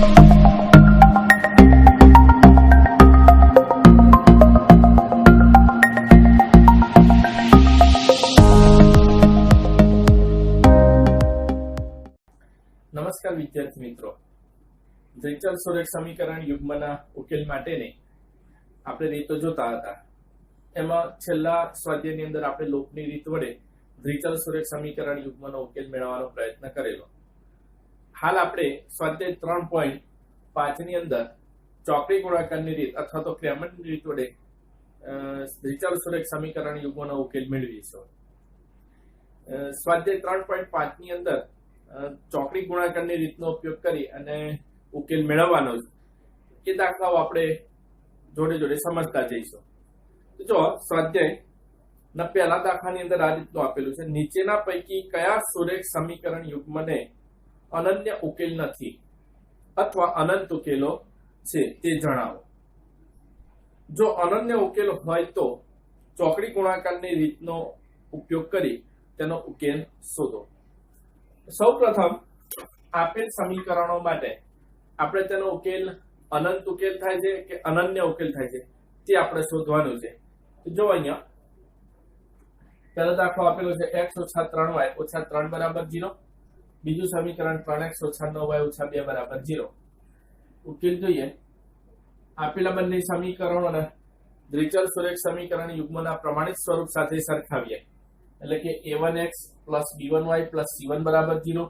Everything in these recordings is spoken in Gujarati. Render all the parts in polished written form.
નમસ્કાર વિદ્યાર્થી મિત્રો, દ્વિચલ સુરેખ સમીકરણ યુગ્મના ઉકેલ માટેની આપણે રીતો જોતા હતા. એમાં છેલ્લા સ્વાધ્યાયની અંદર આપણે લોપની રીત વડે દ્વિચલ સુરેખ સમીકરણ યુગ્મનો ઉકેલ મેળવવાનો પ્રયત્ન કરેલો. હાલ આપણે સ્વાધ્યાય 3.5 ની અંદર ચોકડી ગુણાકારની રીત અથવા તો ક્રેમરની રીત વડે દ્વિચલ સુરેખ સમીકરણ યુગ્મનો ઉકેલ મેળવીશું. સ્વાધ્યાય 3.5 ની અંદર ચોકડી ગુણાકારની રીતનો ઉપયોગ કરી અને ઉકેલ મેળવવાનો છે. એ દાખલાઓ આપણે જોડે જોડે સમજતા જઈશું. જો સ્વાધ્યાયના પહેલા દાખલાની અંદર આ રીતનું આપેલું છે, નીચેના પૈકી કયા સુરેખ સમીકરણ યુગ્મને અનન્ય ઉકેલ નથી અથવા અનંત ઉકેલો છે તે જણાવો. જો અનન્ય ઉકેલ હોય તો ચોકડી ગુણાકારની રીતનો ઉપયોગ કરી તેનો ઉકેલ શોધો. સૌપ્રથમ આપેલ સમીકરણો માટે આપણે તેનો ઉકેલ અનંત ઉકેલ થાય છે કે અનન્ય ઉકેલ થાય છે તે આપણે શોધવાનું છે. જો અહીંયા પહેલો દાખલો આપેલો છે x - 3y - 3 બરાબર 0. બીજું સમીકરણ 3x - 9y - 2 બરાબર 0. ઉકેલ જોઈએ. આપેલા બંને સમીકરણોને દ્વિચલ સુરેખ સમીકરણ યુગ્મના પ્રમાણિત સ્વરૂપ સાથે સરખાવીએ. એટલે કે a1x + b1y + c1 બરાબર 0,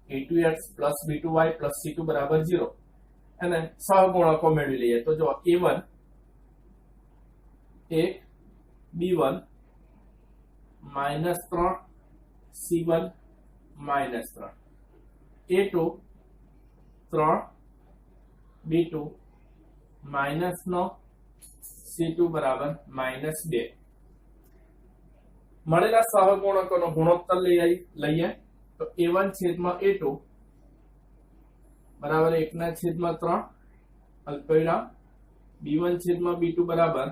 a2x + b2y + c2 બરાબર 0 અને સહગુણકો મેળવી લઈએ. તો જો a1 1 b1 -3 c1 -3, a2 3 b2 -9 c2 બરાબર -2. મળેલા સહગુણકોનો ગુણોત્તર લઈએ તો a1 છેદમાં a2 બરાબર 1/3 અલ્પવિરામ, b1 છેદમાં b2 બરાબર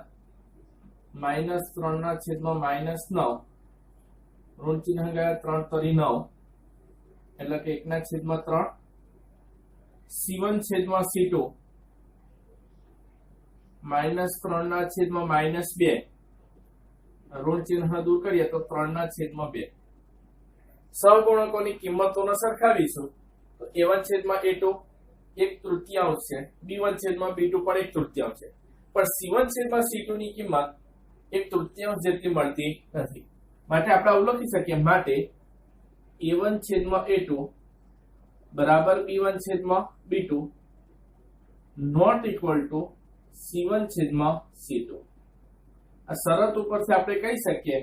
-3/-9 ઋણ ચિહ્ન ગયા 3 તરી 9 એટલે કે 1/3, c1 છેદમાં c2 -3/-2 ઋણ ચિહ્ન દૂર કરીએ તો 3/2. સહગુણકોની કિંમતોને સરખાવીશું તો a1 છેદમાં a2 1/3 છે, b1 છેદમાં b2 પણ 1/3 છે, પણ c1 છેદમાં c2 ની કિંમત 1/3 જેટલી મળતી નથી. માટે આપણે આવું લખી શકીએ, માટે a1 છેદમાં a2 બરાબર b1 છેદમાં b2 not equal to c1 છેદમાં c2. આ શરત ઉપરથી આપણે કહી શકીએ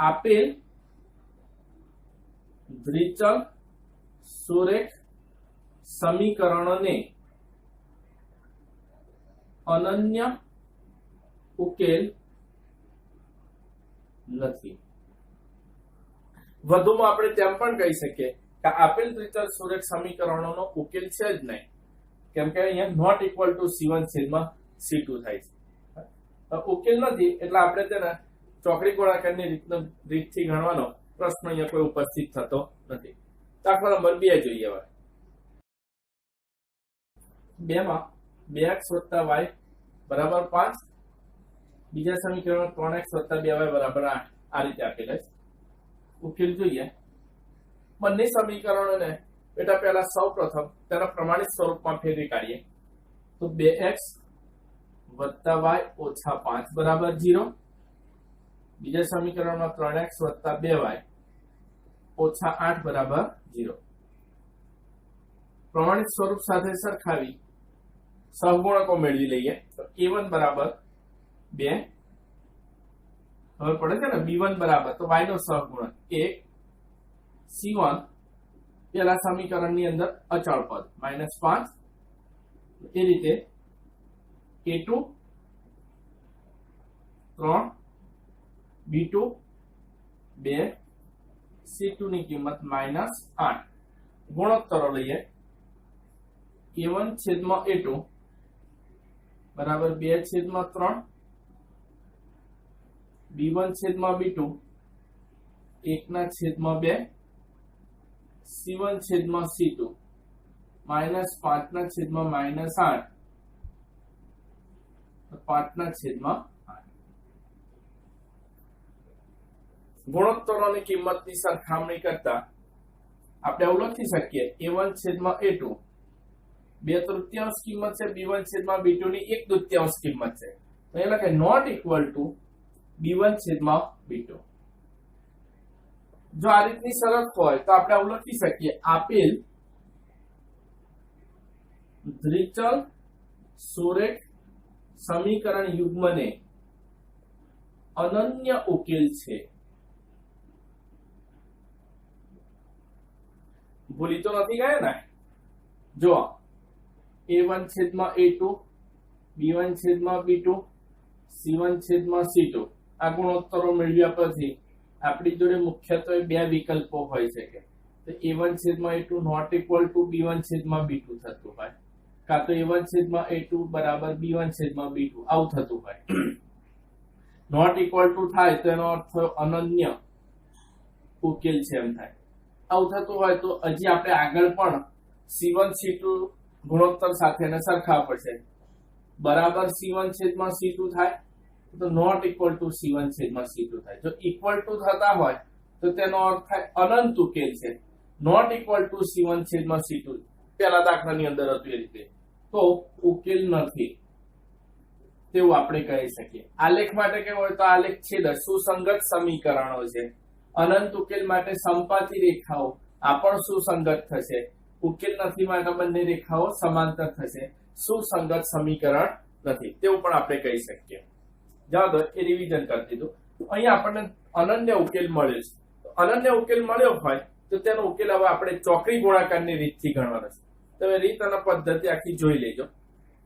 આપેલ દ્વિચલ સુરેખ સમીકરણોને અનન્ય ઉકેલ નથી. વધુમાં આપણે તેમ પણ કહી શકીએ કે આપેલ દ્વિચલ સુરેખ સમીકરણોનો ઉકેલ છે જ નહીં, કેમ કે અહીંયા નોટ ઇક્વલ ટુ c1 છેદમાં c2 થાય છે. ઉકેલ નથી એટલે આપણે તેને ચોકડી ગુણાકારની રીતથી ગણવાનો પ્રશ્ન અહીંયા કોઈ ઉપસ્થિત થતો નથી. દાખલા નંબર 2 જોઈએ. હવે 2 માં 2x + y બરાબર 5, બીજા સમીકરણ 3x + 2y બરાબર 8 આ રીતે આપેલા છે. ઉકેલ જોઈએ. બંને સમીકરણોને બેટા પહેલા સૌપ્રથમ તેના પ્રમાણિત સ્વરૂપમાં ફેરવી કાઢીએ તો 2x + y - 5 બરાબર 0. બીજા સમીકરણમાં 3x + 2y - 8 બરાબર 0. પ્રમાણિત સ્વરૂપ સાથે સરખાવી સહગુણકો મેળવી લઈએ તો a1 બરાબર 2, હવે પડે છે ને b1 બરાબર તો y નો સહગુણક 1, c1 પેલા સમીકરણની અંદર અચળ પદ -5. એ રીતે a2 3 b2 2 c2 ની કિંમત -8. ગુણોત્તરો લઈએ. a1 છેદમાં a2 બરાબર 2 છેદમાં 3, b1 છેદમાં b2 1/2, c1 છેદમાં c2 -5/-8 5/8 ગુણોત્તરોની કિંમતની સરખામણી કરતા આપણે એવું લખી શકીએ a1/a2 2/3 કિંમત છે, b1/b2 ની 1/2 કિંમત છે, તો એ લખે નોટ ઇક્વલ ટુ b1/b2। જો આ રીતની શરત હોય તો આપણે એવું લખી શકીએ આપેલ દ્વિચલ સુરેખ સમીકરણ યુગ્મને અનન્ય ઉકેલ છે। ભૂલી તો નથી ગયા ને? જો a1/a2 b1/b2 c1/c2 આ ગુણોત્તરો મેળવ્યા પછી આપણી જોડે મુખ્યત્વે બે વિકલ્પો હોય છે કે a1/a2 not equal to b1/b2 થતું હોય, કાં તો a1/a2 બરાબર b1/b2 આવું થતું હોય। નોટ ઇક્વલ ટુ થાય તો એનો અર્થ થયો અનન્ય ઉકેલ છે એમ થાય। આવું થતું હોય તો હજી આપણે આગળ પણ c1/c2 ગુણોત્તર સાથે એને સરખાવવા પડશે। બરાબર c1/c2 થાય તો નોટ ઇક્વલ ટુ c1/c2 થાય। જો ઇક્વલ ટુ થતા હોય તો તેનો અર્થ થાય અનંત ઉકેલ છે। નોટ ઇક્વલ ટુ c1/c2 પહેલા દાખલાની અંદર હતું એ રીતે તો ઉકેલ નથી તેવું આપણે કહી શકીએ। આલેખ માટે કેવું હોય તો આલેખ છેદ સુસંગત સમીકરણો છે। અનંત ઉકેલ માટે સંપાતી રેખાઓ આ પણ સુસંગત થશે। ઉકેલ નથી માટે બંને રેખાઓ સમાંતર થશે। સુસંગત સમીકરણ નથી તેવું પણ આપણે કહી શકીએ। જાઓ તો એ રિવિઝન કરી દીધું। અહીંયા આપણને અનન્ય ઉકેલ મળ્યો છે। અનન્ય ઉકેલ મળ્યો હોય તો તેનો ઉકેલ હવે આપણે ચોકડી ગુણાકારની રીતથી ગણવાનો છે। તમે રીત અને પદ્ધતિ આખી જોઈ લેજો।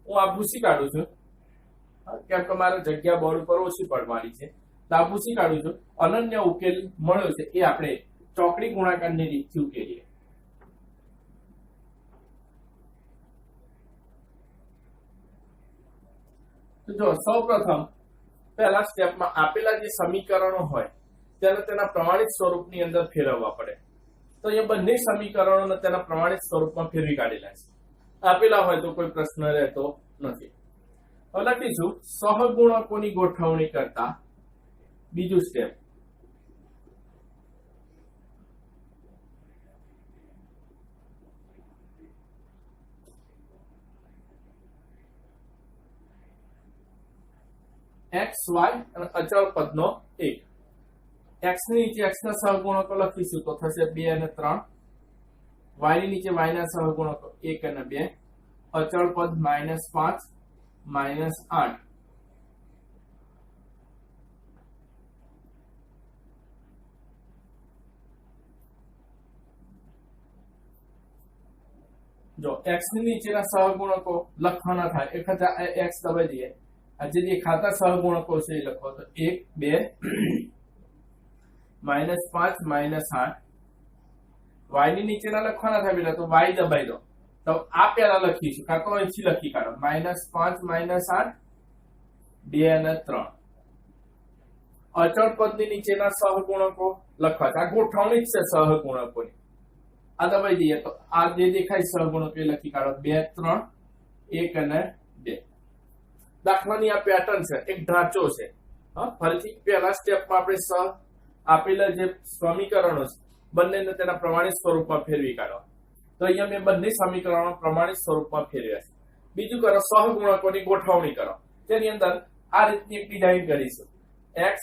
હું આ ભૂસી કાઢું છું કેમ કે મારે જગ્યા બોર્ડ ઉપર ઓછી પડવાની છે, તો આ ભૂસી કાઢું છું। અનન્ય ઉકેલ મળ્યો છે એ આપણે ચોકડી ગુણાકારની રીતથી ઉકેલીએ। તો જો સૌપ્રથમ પહેલા સ્ટેપમાં આપેલા જે સમીકરણો હોય તેને તેના પ્રમાણિત સ્વરૂપની અંદર ફેરવવા પડે। તો એ બંને સમીકરણોને તેના પ્રમાણિત સ્વરૂપમાં ફેરવી કાઢેલા છે। આપેલા હોય તો કોઈ પ્રશ્ન રહેતો નથી। હવે લખીશું સહગુણકોની ગોઠવણી કરતા બીજું સ્ટેપ। x y અને અચળ પદનો 1 x ની નીચે x ના સહગુણકો લખીશું તો થશે 2 અને 3, y ની નીચે y ના સહગુણકો 1 અને 2, અચળ પદ -5 -8। જો x ની નીચેના સહગુણકો લખવાના થાય એક x દબાઈ દઈએ। આ જે દેખાતા સહગુણકો છે એ લખો તો 1 2 -5 -8। y ની નીચેના લખવાના થાય બેટા તો y દબાઈ દો। તો આ પહેલા લખીશું કાં તો અહીંથી લખી કાઢો -5 -8 2 અને 3। અચળ પદની નીચેના સહગુણકો લખવા છે। આ ગોઠવણી જ છે સહગુણકોની। આ દબાઈ દઈએ તો આ જે દેખાય સહગુણકો એ લખી કાઢો 2 3 1 અને 2। દાખલાની આ પેટર્ન છે, એક ઢાંચો છે। ફરીથી પહેલા સ્ટેપમાં આપણે આપેલા જે સમીકરણો છે બંનેને તેના પ્રમાણિત સ્વરૂપમાં ફેરવી કાઢો। તો અહીંયા મેં બંને સમીકરણો પ્રમાણિત સ્વરૂપમાં ફેરવ્યા છે। બીજું કરો સહગુણકોની ગોઠવણી કરો। તેની અંદર આ રીતની એક ડિઝાઇન કરીશું। x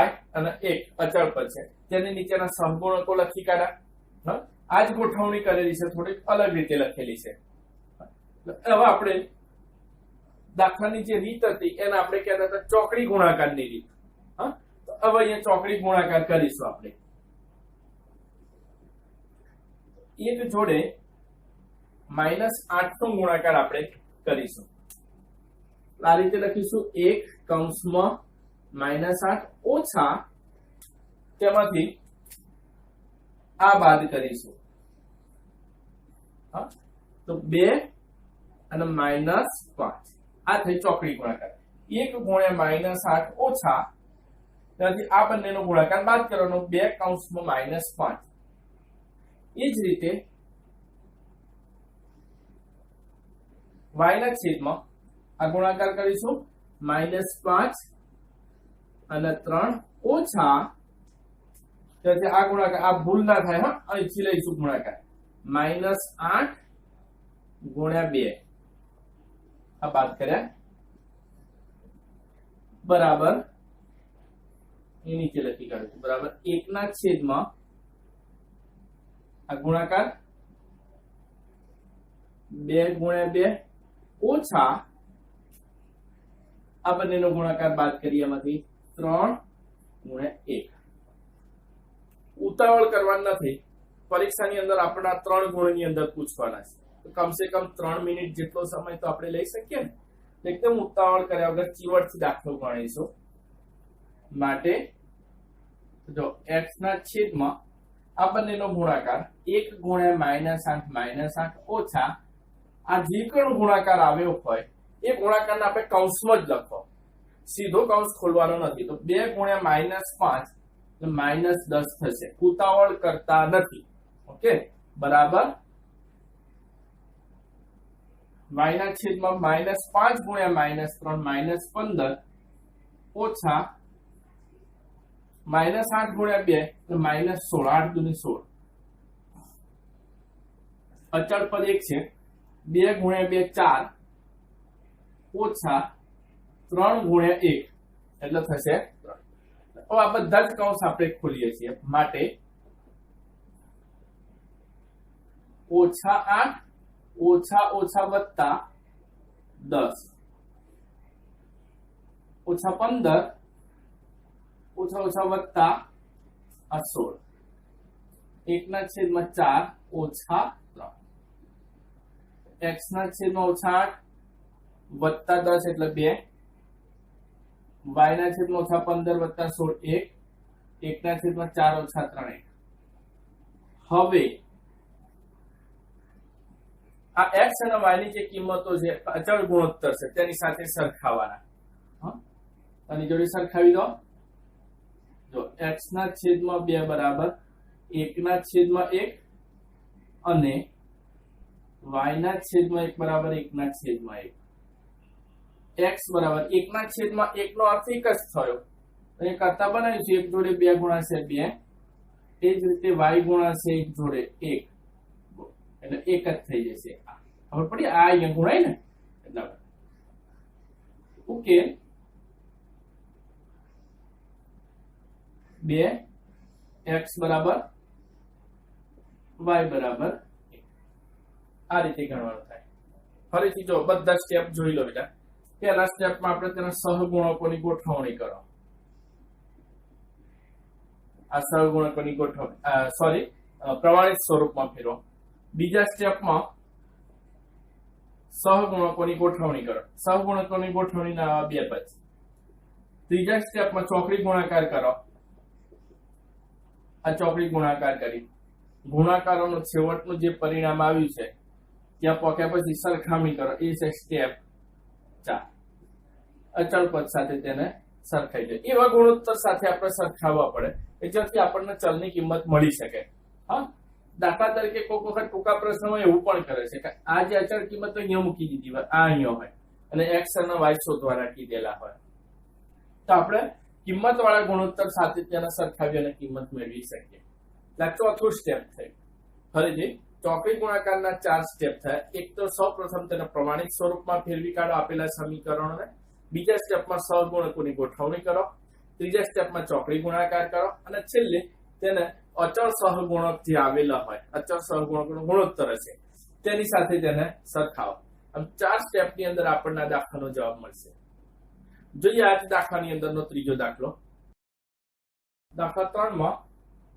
y અને 1 અચળ પદ છે તેની નીચેના સહગુણકો લખી કાઢ્યા। આ જ ગોઠવણી કરેલી છે, થોડીક અલગ રીતે લખેલી છે। હવે આપણે દાખલાની જે રીત હતી એને આપણે કહેતા હતા ચોકડી ગુણાકારની રીત। તો હવે અહીંયા ચોકડી ગુણાકાર કરીશું આપણે। એક જોડે -8 નો ગુણાકાર આપણે કરીશું। આ રીતે લખીશું 1 કૌંસમાં -8 ઓછા તેમાંથી આ બાદ કરીશું। તો 2 અને -5 આ થઈ ચોકડી ગુણાકાર। 1 ગુણ્યા -8 ઓછા ત્યાંથી આ બંનેનો ગુણાકાર બાદ કરવાનો 2 કૌંસમાં -5। એ જ રીતે y ના છેદમાં આ ગુણાકાર કરીશું -5 અને 3 ઓછા તેથી આ ગુણાકાર આ ભૂલ ના થાય હા અહીંથી લઈશું ગુણાકાર -8 ગુણ્યા 2 આ બાદ કર્યા બરાબર એ નીચે લખી કાઢું બરાબર 1 ના છેદમાં આ ગુણાકાર 2 ગુણ્યા 2 ઓછા આ બંનેનો ગુણાકાર બાદ કરીએ એમાંથી 3 ગુણ્યા 1 ઉતાવળ કરવાની નથી પરીક્ષાની અંદર આપણા 3 ગુણની અંદર પૂછવાના છે તો કમસે કમ 3 મિનિટ જેટલો સમય તો આપણે લઈ શકીએ ને એકદમ ઉતાવળ કર્યા વગર કીવર્ડથી દાખલો ગણીશું માટે જો x ના છેદમાં આ બંનેનો ગુણાકાર 1 ગુણ્યા -8 ઓછા આ જે પણ ગુણાકાર આવ્યો હોય એ ગુણાકારને આપણે કૌંસમાં જ લખો સીધો કૌંસ ખોલવાનો નથી તો 2 ગુણ્યા -5 એટલે -10 થશે ઉતાવળ કરતા નથી ઓકે બરાબર y ના છેદમાં -5 ગુણ્યા -3 -15 ઓછા -8 ગુણ્યા 2 એટલે -16 8 દુની 16 અચળ પદ 1 છે 2 ગુણ્યા 2 4 ઓછા 3 ગુણ્યા 1 એટલે થશે 3 હવે આ બધા જ કૌંસ આપણે ખોલીએ છીએ માટે -8 ઓછા વત્તા 10 ઓછા 15 ઓછા વત્તા 16 1 ના છેદમાં 4 ઓછા 3 x ના છેદમાં -8 વત્તા 10 એટલે 2 y ના છેદમાં -15 વત્તા 16 1 1 ના છેદમાં 4 ઓછા 3 1 હવે આ x અને y ની જે કિંમતો છે અચળ ગુણોત્તર છે તેની સાથે સરખાવવાના આની જોડે સરખાવી દો જો x ના છેદમાં 2 બરાબર 1 ના છેદમાં 1 અને y ના છેદમાં 1 બરાબર 1 ના છેદમાં 1 x બરાબર 1 ના છેદમાં 1 નો અર્થ એક જ થયો એ કરતા બનાવીશું 1 જોડે 2 ગુણાશે 2 એ જ રીતે y ગુણાશે 1 જોડે 1 એટલે એક જ થઈ જશે ખબર પડી આ અહીંયા ગુણાય ને એટલે ઓકે 2 x બરાબર y બરાબર આ રીતે ગણવાનું થાય ફરીથી જો બધા સ્ટેપ જોઈ લો બેટા પહેલા સ્ટેપમાં આપણે તેના સહગુણકોની ગોઠવણી કરો આ સહગુણકોની ગોઠવણી સોરી પ્રમાણિત સ્વરૂપમાં ફેરવો બીજા સ્ટેપમાં સહગુણકોની ગોઠવણી કરો સહગુણકોની ગોઠવણીના બે પદ ત્રીજા સ્ટેપમાં ચોકડી ગુણાકાર કરો આ ચોકડી ગુણાકાર કરી ગુણાકારોનું છેવટનું જે પરિણામ આવ્યું છે ત્યાં પહોંચ્યા પછી સરખામણી કરો એ છે સ્ટેપ 4 અચળ પદ સાથે તેને સરખાઈ દે એવા ગુણોત્તર સાથે આપણે સરખાવવા પડે કે જેથી આપણને ચલની કિંમત મળી શકે હા દાખલા તરીકે કોઈક વખત ટૂંકા પ્રશ્નમાં એવું પણ કરે છે કે આ જે અચળ કિંમત અહીંયા મૂકી દીધી હોય આ અહીંયા હોય અને x અને y શોધવાના કીધેલા હોય તો આપણે કિંમત વાળા ગુણોત્તર સાથે તેને સરખાવી અને કિંમત મેળવી શકીએ એટલે ચોથું સ્ટેપ થયું ફરીથી ચોકડી ગુણાકારના 4 સ્ટેપ થયા એક તો સૌપ્રથમ તેને પ્રમાણિત સ્વરૂપમાં ફેરવી કાઢો આપેલા સમીકરણોને બીજા સ્ટેપમાં સહગુણકોની ગોઠવણી કરો ત્રીજા સ્ટેપમાં ચોકડી ગુણાકાર કરો અને છેલ્લે તેને અચળ સહગુણક જે આવેલા હોય અચળ સહગુણકનો ગુણોત્તર હશે તેની સાથે તેને સરખાવો આમ 4 સ્ટેપની અંદર આપણને દાખલાનો જવાબ મળશે જોઈએ આ દાખલાની અંદરનો ત્રીજો દાખલો દાખલા 3 માં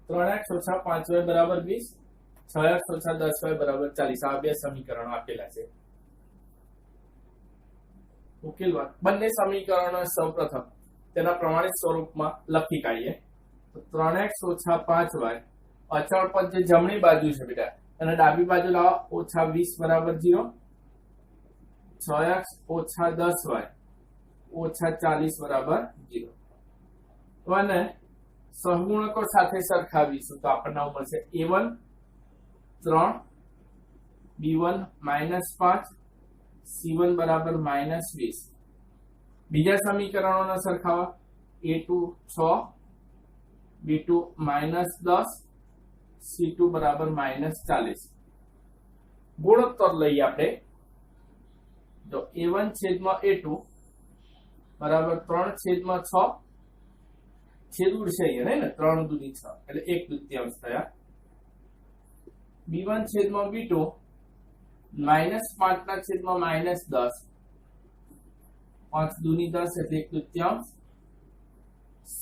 3x - 5y બરાબર 20 6x - 10y બરાબર 40 આ બે સમીકરણો આપેલા છે ઉકેલવા બંને સમીકરણો સૌપ્રથમ તેના પ્રમાણિત સ્વરૂપમાં લખી કાઢીએ તો 3x - 5y અચળ પદ જે જમણી બાજુ છે બેટા અને ડાબી બાજુ લાવો -20 બરાબર 0 6x - 10y -40 બરાબર 0 અને સહગુણકો સાથે સરખાવીશું તો આપણને મળશે a1 3 b1 -5 C1 બરાબર -20. બીજા સમીકરણોના સરખાવા A2 6, B2 -10, C2 બરાબર -40. ગુણોત્તર લઈએ આપણે. જો A1 છેદમાં A2 બરાબર 3 છેદમાં 6, છેદ ઉડશે અહીંયા ને 3 દૂની 6 એટલે 1/3 થયા. B1 છેદમાં B2 -5 ના છેદમાં -10, 5 દૂની 10 એટલે 1/3.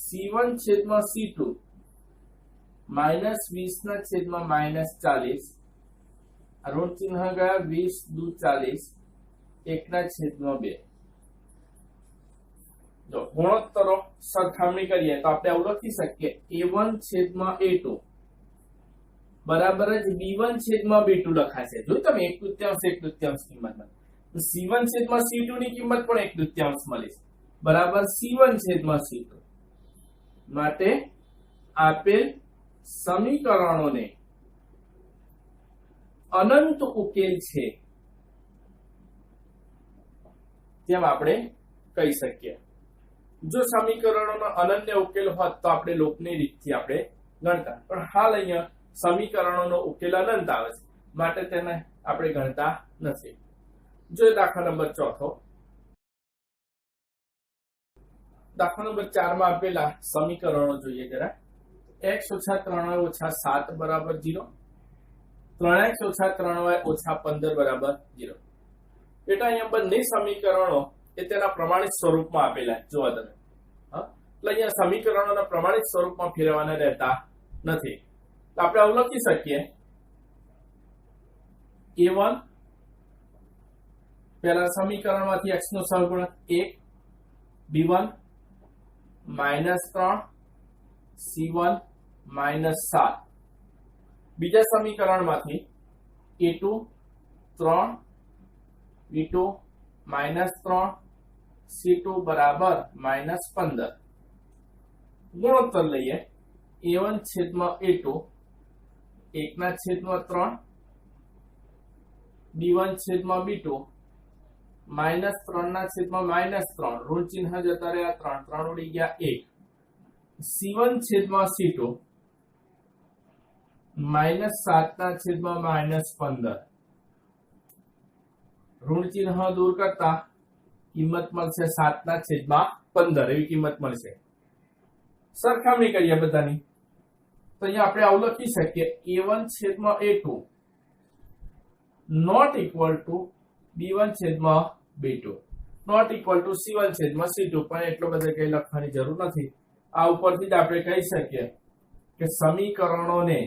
C1 છેદમાં C2 -20 ના છેદમાં -40, ઋણ ચિહ્ન ગયા 20 દુ 40, 1 ના છેદમાં 2. જો ગુણોત્તરો સરખામણી કરીએ તો આપણે આવું લખી શકીએ A1 છેદમાં A2 બરાબર જ B1 છેદમાં B2 લખાશે. જો તમે 1/3 કિંમતમાં C1 છેદમાં C2 ની કિંમત પણ 1/3 મળી છે બરાબર C1 છેદમાં C2. માટે આપેલ સમીકરણોને અનંત ઉકેલ છે તેમ આપણે કહી શકીએ. જો સમીકરણોનો અનન્ય ઉકેલ હોત તો આપણે લોપની રીતથી આપણે ગણતા, પણ હાલ અહીંયા સમીકરણોનો ઉકેલ અનંત આવે છે માટે તેને આપણે ગણતા નથી. જો દાખલા નંબર 4. દાખલા નંબર 4 માં આપેલા સમીકરણો જોઈએ જરા. x - 3y - 7 બરાબર 0, 3x - 3y - 15 બરાબર 0. બેટા અહીંયા બંને સમીકરણો એ તેના પ્રમાણિત સ્વરૂપમાં આપેલા જોવા તમે. એટલે અહીંયા સમીકરણોના પ્રમાણિત સ્વરૂપમાં ફેરવવાના રહેતા નથી. તો આપણે આવું લખી શકીએ A1 પહેલા સમીકરણમાંથી x નો સહગુણક 1, B1 -3, C1 -7. બીજા સમીકરણમાંથી A2 3, B2 -3, C2 બરાબર -15. ગુણોત્તર લઈએ A1 છેદમાં A2 1 ના છેદમાં 3, B1 છેદમાં B2 -3 ના છેદમાં -3, ઋણ ચિહ્ન જતા રહ્યા 3 3 ઉડી ગયા 1. C1 છેદમાં C2 -7 ના છેદમાં -15, ઋણ ચિહ્ન દૂર કરતા કિંમત મળશે 7 ના છેદમાં 15 એવી કિંમત મળશે. સરખામણી કરીએ બધાની તો અહીંયા આપણે આવું લખી શકીએ A1 છેદમાં A2 not equal to B1 છેદમાં B2 not equal to C1 છેદમાં C2, પણ એટલો બધો કઈ લખવાની જરૂર નથી. આ ઉપરથી જ આપણે કહી શકીએ કે સમીકરણોને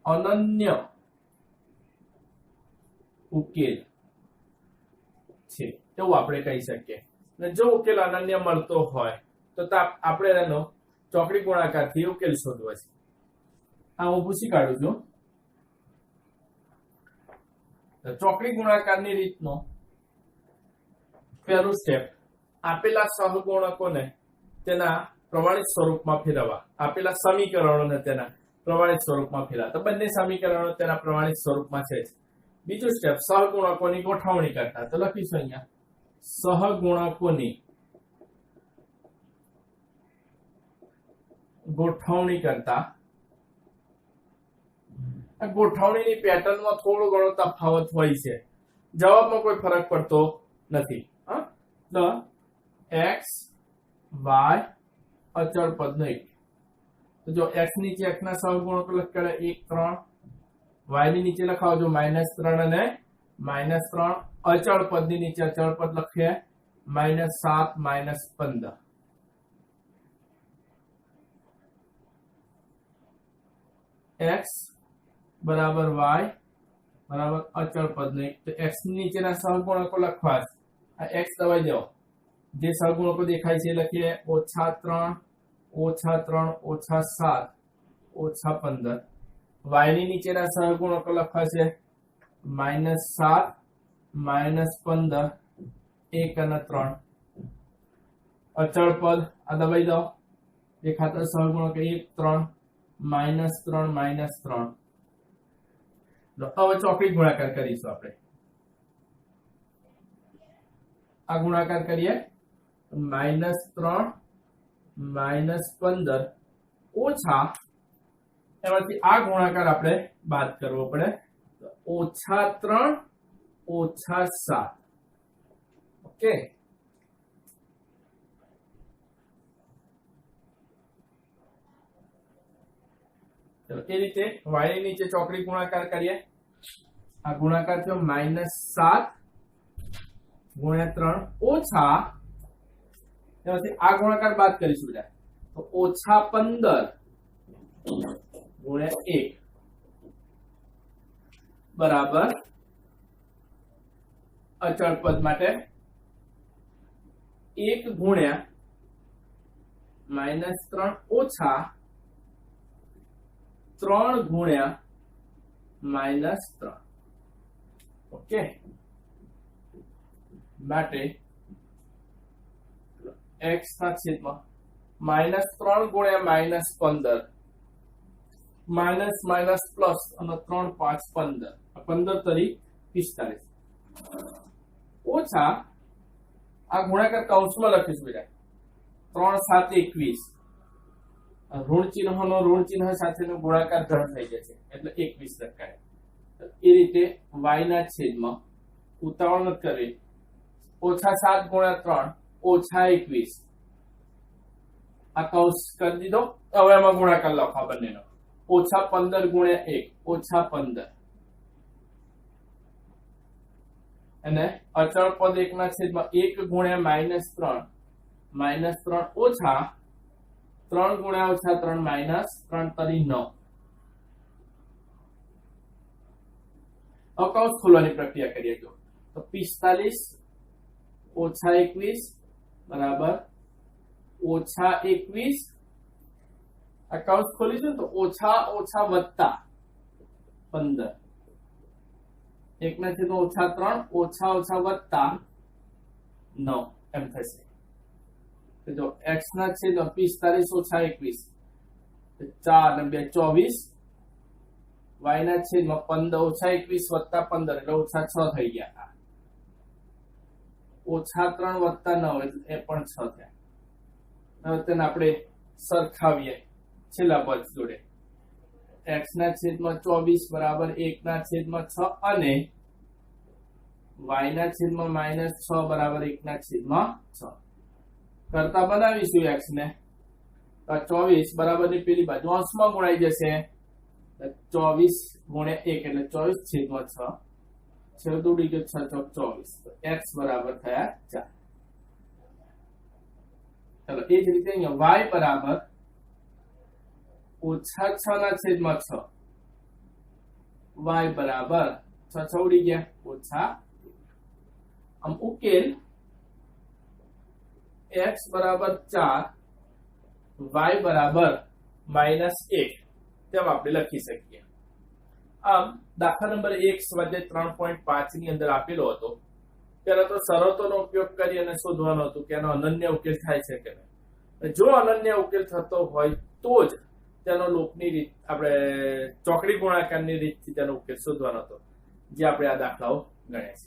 અનન્ય ઉકેલ છે એવું આપણે કહી શકીએ. અને જો ઉકેલ અનન્ય મળતો હોય તો આપણે એનો ચોકડી ગુણાકારથી ઉકેલ શોધવો છે. આ હું પૂછી કાઢું છું. ચોકડી ગુણાકારની રીતનો પહેલું સ્ટેપ, આપેલા સહગુણકોને તેના પ્રમાણિત સ્વરૂપમાં ફેરવવા, આપેલા સમીકરણોને તેના પ્રમાણિત સ્વરૂપમાં ફેરવવા. તો બંને સમીકરણો તેના પ્રમાણિત સ્વરૂપમાં છે. બીજું સ્ટેપ, સહગુણકોની ગોઠવણી કરતા. તો લખીશું અહીંયા સહગુણકોની ગોઠવણી કરતા. આ ગોઠવણીની પેટર્નમાં થોડો ઘણો તફાવત હોય છે, જવાબમાં કોઈ ફરક પડતો નથી. તો x y અચળ પદનો એક, તો જો x નીચે x ના સહગુણકો લખાય 1 3, y ની નીચે લખાવજો -3 અને -3, અચળ પદની નીચે અચળ પદ લખીએ -7 -15. x બરાબર y બરાબર અચળ પદનો એક. તો x ની નીચેના સહગુણકો લખવા છે. આ x દબાઈ દો, જે સહગુણકો દેખાય છે લખીએ -3 -3 -7 -15. y ની નીચેના સહગુણકો લખવા છે -7 -15 1 અને 3. અચળ પદ આ દબાઈ દો, દેખાતા સહગુણકો 1 3 -3 -3. હવે ચોકડી ગુણાકાર કરીશું આપણે. આ ગુણાકાર કરીએ -3 -15 ઓછા એમાંથી આ ગુણાકાર આપણે બાદ કરવો પડે -3 -7. ઓકે, ચલો એ રીતે y ની નીચે ચોકડી ગુણાકાર કરીએ. આ ગુણાકાર થયો -7 ગુણ્યા 3 ઓછા એમાંથી આ ગુણાકાર બાદ કરીશું બેટા તો -15 ગુણ્યા 1 બરાબર અચળ પદ માટે 1 ગુણ્યા -3 ઓછા 3 ગુણ્યા -3. ઓકે, માટે x ના છેદમાં -3 ગુણ્યા -15 માઇનસ માઇનસ પ્લસ અને 3 5 15 15 તરી 45 ઓછા આ ગુણાકાર કૌંસમાં લખીશું બેટા 3 7 21 ઋણ ચિહ્નનો ઋણ ચિહ્ન સાથેનો ગુણાકાર ધન થઈ જશે એટલે 21 લખાય. એ રીતે y ના છેદમાં ઉતાવળ ન કરવી -7 ગુણ્યા 3 -21 આ કૌંસ કરી દીધો. હવે આમાં ગુણાકાર લખવા બંનેનો -15 ગુણ્યા 1 -15 અને અચળ પદ 1 ના છેદમાં 1 ગુણ્યા -3 -3 ઓછા 3 ગુણ્યા -3 -3 તરી 9. કૌંસ ખોલવાની પ્રક્રિયા કરીએ તો 45 -21 બરાબર -21. આ કૌંસ ખોલીશું તો ઓછા ઓછા વત્તા 15 1 ના છેદમાં -3 ઓછા ઓછા વત્તા 9 એમ થશે. તો જો x ના છેદમાં 45 ઓછા 21 4 અને 2 24 y ના છેદમાં 15 ઓછા 21 વત્તા 15 એટલે ઓછા 6 થઈ ગયા. -3 વત્તા 9 એટલે એ પણ 6 થયા. હવે તેને આપણે સરખાવીએ છેલ્લા પદ જોડે. x ના છેદમાં 24 બરાબર 1 ના છેદમાં 6 અને y ના છેદમાં -6 બરાબર 1 ના છેદમાં 6 કરતા બનાવીશું x ને 24 બરાબર ની પેલી બાજુ અંશમાં ગુણાઈ જશે 24 ગુણ્યા 1 એટલે 24 છેદમાં 6 છેદ ઉડી ગયો 6 ચોક 24 તો x બરાબર થયા 4. ચલો એ જ રીતે અહીંયા y બરાબર -6 ના છેદમાં 6 y બરાબર 6 ઉડી ગયા ઓછા. આમ ઉકેલ x બરાબર 4 y બરાબર -1 તેમ આપણે લખી શકીએ. આમ દાખલા નંબર 1 સ્વાધ્યાય 3.5 ની અંદર આપેલો હતો. પહેલા તો શરતોનો ઉપયોગ કરી અને શોધવાનો હતો કે એનો અનન્ય ઉકેલ થાય છે કે નહીં. જો અનન્ય ઉકેલ થતો હોય તો જ તેનો લોપની રીત આપણે ચોકડી ગુણાકારની રીતથી તેનો ઉકેલ શોધવાનો હતો, જે આપણે આ દાખલાઓ ગણ્યા છે.